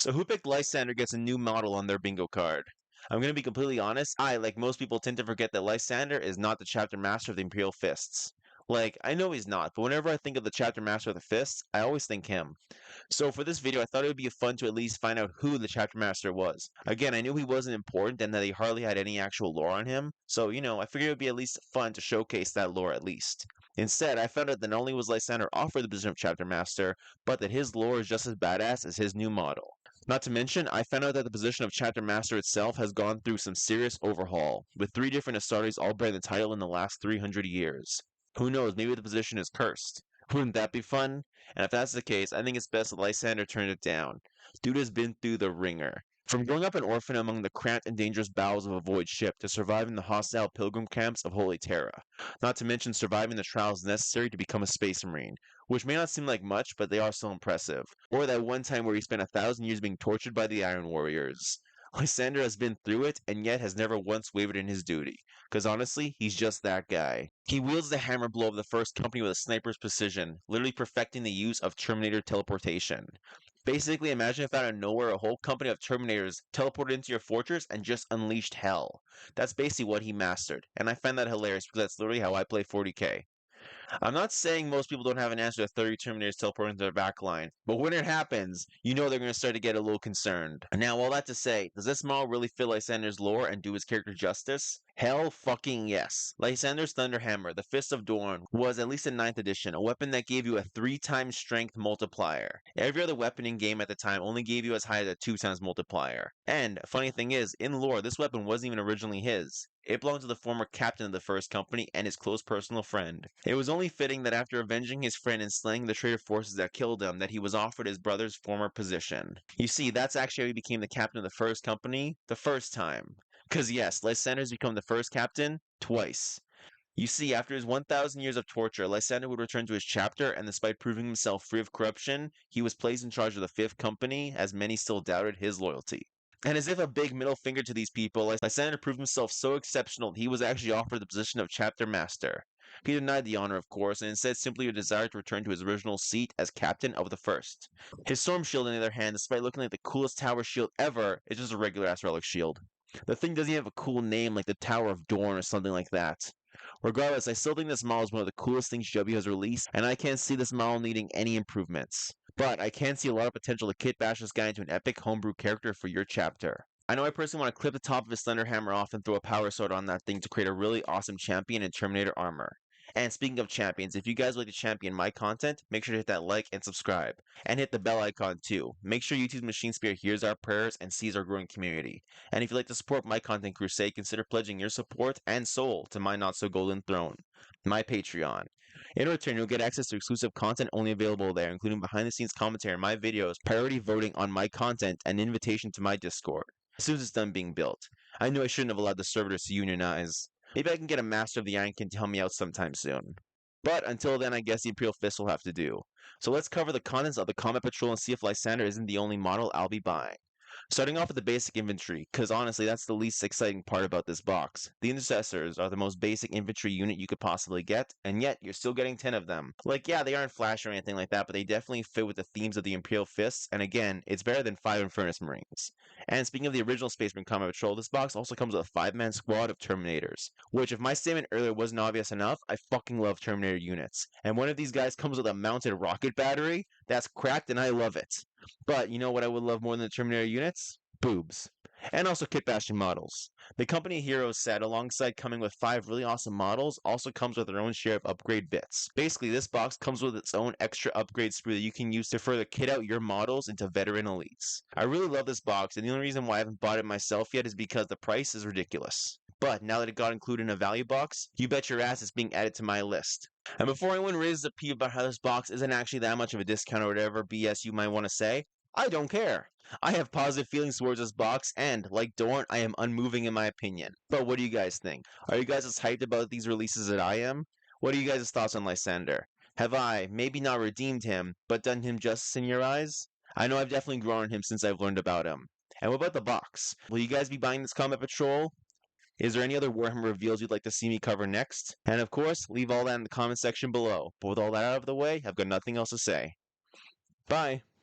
So who picked Lysander gets a new model on their bingo card? I'm going to be completely honest, I, like most people, tend to forget that Lysander is not the chapter master of the Imperial Fists. Like, I know he's not, but whenever I think of the chapter master of the Fists, I always think him. So for this video, I thought it would be fun to at least find out who the chapter master was. Again, I knew he wasn't important and that he hardly had any actual lore on him, so I figured it would be at least fun to showcase that lore at least. Instead, I found out that not only was Lysander offered the position of chapter master, but that his lore is just as badass as his new model. Not to mention, I found out that the position of chapter master itself has gone through some serious overhaul, with 3 different Astartes all bearing the title in the last 300 years. Who knows, maybe the position is cursed. Wouldn't that be fun? And if that's the case, I think it's best that Lysander turned it down. Dude has been through the ringer. From growing up an orphan among the cramped and dangerous bowels of a void ship to surviving the hostile pilgrim camps of Holy Terra. Not to mention surviving the trials necessary to become a space marine, which may not seem like much, but they are still impressive. Or that one time where he spent 1,000 years being tortured by the Iron Warriors. Lysander has been through it, and yet has never once wavered in his duty. Because honestly, he's just that guy. He wields the hammer blow of the first company with a sniper's precision, literally perfecting the use of Terminator teleportation. Basically, imagine if out of nowhere a whole company of Terminators teleported into your fortress and just unleashed hell. That's basically what he mastered, and I find that hilarious because that's literally how I play 40k. I'm not saying most people don't have an answer to 30 Terminators teleporting to their backline, but when it happens, you know they're going to start to get a little concerned. Now, all that to say, does this model really fit Lysander's lore and do his character justice? Hell fucking yes. Lysander's Thunderhammer, the Fist of Dorn, was at least in 9th edition, a weapon that gave you a 3 times strength multiplier. Every other weapon in game at the time only gave you as high as a 2 times multiplier. And, funny thing is, in lore, this weapon wasn't even originally his. It belonged to the former captain of the first company and his close personal friend. It was only fitting that after avenging his friend and slaying the traitor forces that killed him, that he was offered his brother's former position. You see, that's actually how he became the captain of the first company, the first time. Cause yes, Lysander has become the first captain twice. You see, after his 1,000 years of torture, Lysander would return to his chapter, and despite proving himself free of corruption, he was placed in charge of the Fifth Company, as many still doubted his loyalty. And as if a big middle finger to these people, Lysander proved himself so exceptional that he was actually offered the position of chapter master. He denied the honor, of course, and instead simply a desire to return to his original seat as captain of the first. His storm shield, on the other hand, despite looking like the coolest tower shield ever, is just a regular-ass relic shield. The thing doesn't even have a cool name like the Tower of Dorn or something like that. Regardless, I still think this model is one of the coolest things GW has released, and I can't see this model needing any improvements. But I can see a lot of potential to kit bash this guy into an epic homebrew character for your chapter. I know I personally want to clip the top of his Thunder Hammer off and throw a power sword on that thing to create a really awesome champion in Terminator armor. And speaking of champions, if you guys would like to champion my content, make sure to hit that like and subscribe. And hit the bell icon too. Make sure YouTube's Machine Spear hears our prayers and sees our growing community. And if you'd like to support my content crusade, consider pledging your support and soul to my not so golden throne, my Patreon. In return, you'll get access to exclusive content only available there, including behind-the-scenes commentary on my videos, priority voting on my content, and an invitation to my Discord, as soon as it's done being built. I knew I shouldn't have allowed the servitors to unionize. Maybe I can get a Master of the Ironkin to help me out sometime soon. But until then, I guess the Imperial Fists will have to do. So let's cover the contents of the Combat Patrol and see if Lysander isn't the only model I'll be buying. Starting off with the basic infantry, because honestly that's the least exciting part about this box. The intercessors are the most basic infantry unit you could possibly get, and yet you're still getting 10 of them. Like yeah, they aren't flash or anything like that, but they definitely fit with the themes of the Imperial Fists, and again, it's better than 5 Infernus Marines. And speaking of the original Space Marine Combat Patrol, this box also comes with a 5-man squad of Terminators, which if my statement earlier wasn't obvious enough, I fucking love Terminator units. And one of these guys comes with a mounted rocket battery, that's cracked and I love it. But you know what I would love more than the Terminator units? Boobs. And also kit bashing models. The Company Heroes set, alongside coming with 5 really awesome models, also comes with their own share of upgrade bits. Basically, this box comes with its own extra upgrade sprue that you can use to further kit out your models into veteran elites. I really love this box, and the only reason why I haven't bought it myself yet is because the price is ridiculous. But now that it got included in a value box, you bet your ass it's being added to my list. And before anyone raises a peeve about how this box isn't actually that much of a discount or whatever BS you might want to say, I don't care. I have positive feelings towards this box, and, like Dorn, I am unmoving in my opinion. But what do you guys think? Are you guys as hyped about these releases as I am? What are you guys' thoughts on Lysander? Have I, maybe not redeemed him, but done him justice in your eyes? I know I've definitely grown on him since I've learned about him. And what about the box? Will you guys be buying this Combat Patrol? Is there any other Warhammer reveals you'd like to see me cover next? And of course, leave all that in the comment section below. But with all that out of the way, I've got nothing else to say. Bye!